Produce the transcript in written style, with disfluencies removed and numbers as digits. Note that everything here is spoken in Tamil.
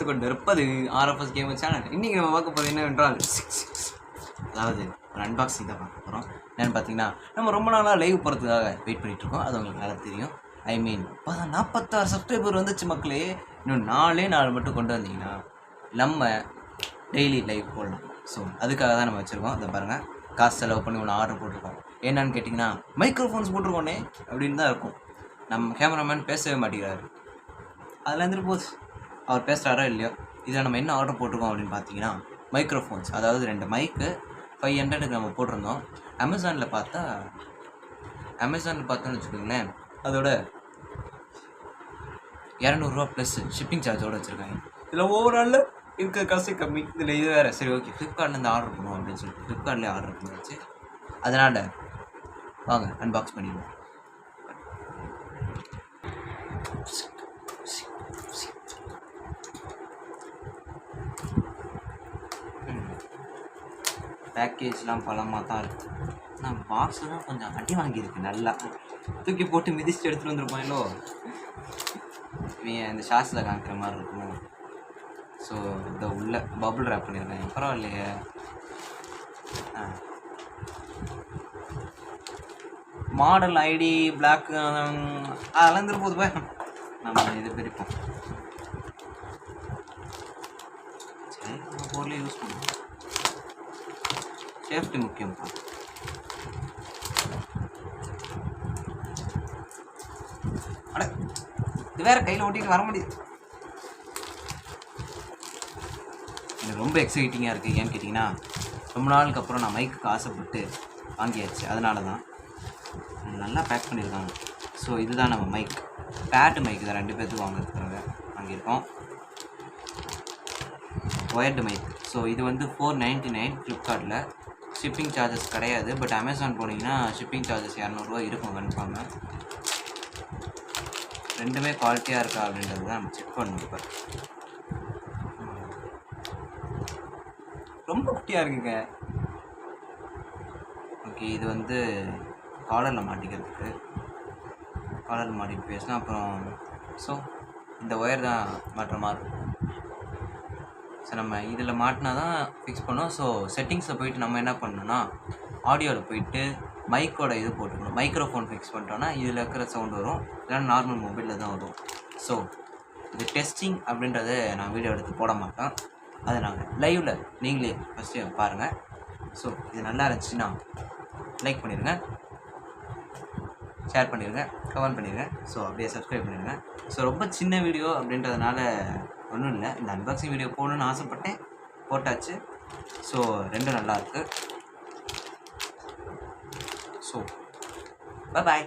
கொண்டு இருப்பது RFS கேமர் சேனல். இன்றைக்கி நம்ம பார்க்க போகிறது என்னவென்றால் அதாவது ஒரு அன்பாக்சிங் தான் பார்க்க போகிறோம். என்னென்னு பார்த்தீங்கன்னா, நம்ம ரொம்ப நாளாக லைவ் போகிறதுக்காக வெயிட் பண்ணிகிட்ருக்கோம். அது உங்களுக்கு நல்லா தெரியும். ஐ மீன் 46 சப்ஸ்கிரைபர் வந்துச்சு மக்களே. இன்னும் 4 மட்டும் கொண்டு வந்தீங்கன்னா நம்ம டெய்லி லைவ் போடலாம். ஸோ அதுக்காக தான் நம்ம வச்சுருக்கோம். அதை பாருங்கள், காசு செலவு பண்ணி ஒன்று ஆர்டர் போட்டிருக்கோம். என்னன்னு கேட்டிங்கன்னா, மைக்ரோஃபோன்ஸ் போட்டிருக்கோன்னே அப்படின்னு தான் இருக்கும். நம்ம கேமராமேன் பேசவே மாட்டேங்கிறாரு. அதில் இருந்துட்டு போச்சு, அவர் பேசுகிறாரோ இல்லையோ. இதில் நம்ம என்ன ஆர்டர் போட்டிருக்கோம் அப்படின்னு பார்த்தீங்கன்னா, மைக்ரோஃபோன்ஸ், அதாவது 2 மைக்கு 500க்கு நம்ம போட்டிருந்தோம். அமேசானில் பார்த்தோன்னு வச்சுக்கோங்களேன், அதோட 200 ரூபா ப்ளஸ் ஷிப்பிங் சார்ஜோடு வச்சுருக்காங்க. இதில் ஓவராலில் இருக்க காசு கம்மி. இதில் இது வேறு. சரி, ஓகே, ஃப்ளிப்கார்ட்லேருந்து ஆர்டர் பண்ணுவோம் அப்படின்னு சொல்லிட்டு ஃப்ளிப்கார்ட்லேயே ஆர்டர் பண்ணிடுச்சு. அதனால் வாங்க அன்பாக்ஸ் பண்ணிடுவோம். பேக்கேஜ்லாம் பலமாக தான் இருக்குது. நான் பாக்ஸு தான் கொஞ்சம் அடி வாங்கியிருக்கு. நல்லா தூக்கி போட்டு மிதிச்சுட்டு எடுத்துகிட்டு வந்துருப்பாங்களோ. இந்த ஷார்ட்ஸில் காமிக்கிற மாதிரி இருக்கும். ஸோ இந்த உள்ள பபுள் ரேப் பண்ணியிருக்கேன். பரவாயில்லையே. மாடல் ஐடி பிளாக் அதெல்லாம் இருந்துட்டு போது. நம்ம இது பிரிப்போம். சரி, நம்ம பொருளே யூஸ் பண்ணுவோம். சேஃப்டி முக்கியம். அட, இது வேறு கையில் ஓட்டிகிட்டு வர முடியுது. எனக்கு ரொம்ப எக்ஸைட்டிங்காக இருக்குது. ஏன்னு கேட்டிங்கன்னா, ரொம்ப நாளுக்கு அப்புறம் நான் மைக்குக்கு ஆசைப்பட்டு வாங்கியாச்சு. அதனால தான் நல்லா பேக் பண்ணியிருக்காங்க. ஸோ இதுதான் நம்ம மைக், பேட்டு மைக்கு தான். 2 பேர்த்துக்கு வாங்கியிருக்கோம். Wired mic. ஸோ இது வந்து 499 ஃப்ளிப்கார்ட்டில். ஷிப்பிங் சார்ஜஸ் கிடையாது. பட் அமேசான் போனீங்கன்னா ஷிப்பிங் சார்ஜஸ் 200 ரூபா இருக்கும் கன்ஃபார்மாக. ரெண்டுமே குவாலிட்டியாக இருக்கா அப்படின்றது தான் நம்ம செக் பண்ணணும். இப்போ ரொம்ப குட்டியாக இருக்குங்க. ஓகே, இது வந்து காலரில் மாட்டிக்கிறதுக்கு. காலரில் மாட்டிட்டு பேசலாம். அப்புறம் ஸோ இந்த ஒயர் தான் மாட்டுற மாதிரி இருக்கும். ஸோ நம்ம இதில் மாட்டினா தான் ஃபிக்ஸ் பண்ணோம். ஸோ செட்டிங்ஸில் போயிட்டு நம்ம என்ன பண்ணணும்னா, ஆடியோவில் போயிட்டு மைக்கோட இது போட்டுக்கணும். மைக்ரோஃபோன் ஃபிக்ஸ் பண்ணிட்டோன்னா இதில் இருக்கிற சவுண்ட் வரும். இல்லைன்னா நார்மல் மொபைலில் தான் வரும். ஸோ இது டெஸ்டிங் அப்படின்றத நான் வீடியோ எடுத்து போட மாட்டேன். அதை நாங்கள் லைவில் நீங்களே ஃபஸ்ட்டு பாருங்கள். ஸோ இது நல்லா இருந்துச்சுன்னா லைக் பண்ணிடுங்க, ஷேர் பண்ணிடுங்க, கமெண்ட் பண்ணிடுங்க. ஸோ அப்படியே சப்ஸ்கிரைப் பண்ணிடுங்க. ஸோ ரொம்ப சின்ன வீடியோ அப்படின்றதுனால ஒன்றும் இல்லை. இந்த அன்பாக்சிங் வீடியோ போகணுன்னு ஆசைப்பட்டேன், போட்டாச்சு. ஸோ ரெண்டும் நல்லாயிருக்கு. So bye.